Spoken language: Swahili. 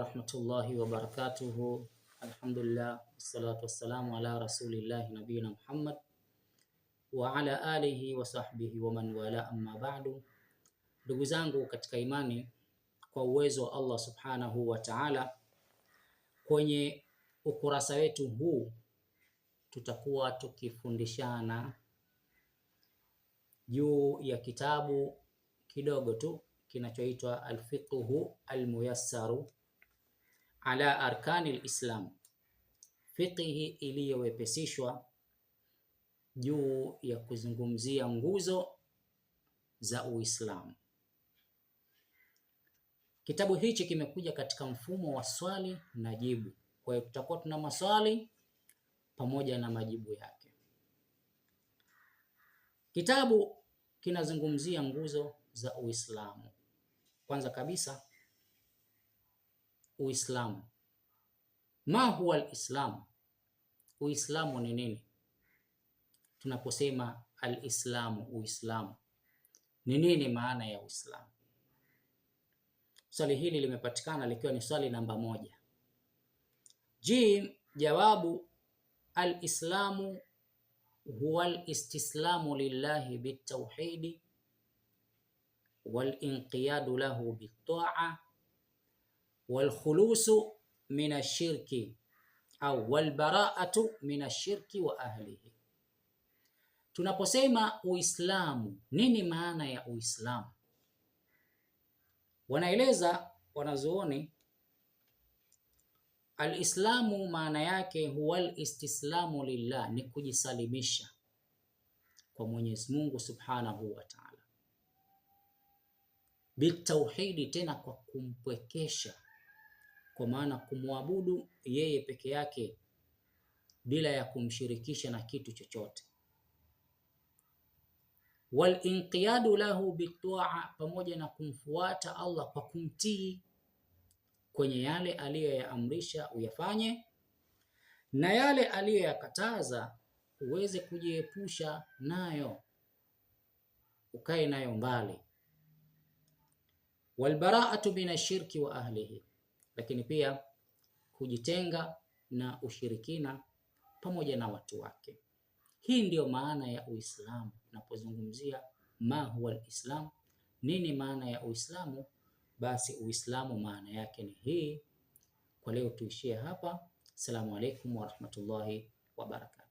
warahmatullahi wabarakatuhu. Alhamdulillah, wassalatu wassalamu ala rasulillahi nabiyina Muhammad wa ala alihi wa sahbihi wa man wala, amma ba'du. Ndugu zangu katika imani, kwa uwezo wa Allah subhanahu wa ta'ala, kwenye ukurasa wetu huu tutakuwa tukifundishana juu ya kitabu kidogo tu kinachoitwa Al-Fiqhu Al-Muyassaru ala Arkani Al-Islam, fiqhi iliyowepesishwa juu ya kuzungumzia nguzo za Uislamu. Kitabu hichi kimekuja katika mfumo wa swali na jibu. Kwa hiyo tutakuwa tuna maswali pamoja na majibu yake. Kitabu kinazungumzia nguzo za Uislamu. Kwanza kabisa, Uislamu. Ma huwa al-Islam? Uislamu ni nini? Tunaposema al-Islamu, Uislamu, ni nini maana ya Uislamu? Swali hili limepatikana likiwa ni swali namba 1. Jawabu, al-Islamu huwa al-istislamu lillahi bit-tauhidi wal-inqiyadu lahu bit-ta'a wal-khulusu min ash-shirki au wal-bara'atu min ash-shirki wa ahlihi. Tunaposema Uislamu, nini maana ya Uislamu? Wanaeleza wanazuoni, al-Islamu maana yake huwa al-istislamu lillah, ni kujisalimisha kwa Mwenyezi Mungu Subhanahu wa Ta'ala, bitauhidi, tena kwa kumpwekesha, kwa maana kumwabudu yeye peke yake bila ya kumshirikisha na kitu chochote, wal inqiyadu lahu bitaa, pamoja na kumfuata Allah kwa kumtii kwenye yale aliyoyaamrisha uyafanye, na yale aliyoyakataza uweze kujiepusha nayo, ukae nayo mbali. Wal bara'atu minashirki wa ahlihi, lakini pia kujitenga na ushirikina pamoja na watu wake. Hii ndiyo maana ya Uislamu. Napozungumzia ma huwa al-Islam, nini maana ya Uislamu, basi Uislamu maana yake ni hii. Kwa leo tuishie hapa. Assalamu alaikum warahmatullahi wabarakatuh.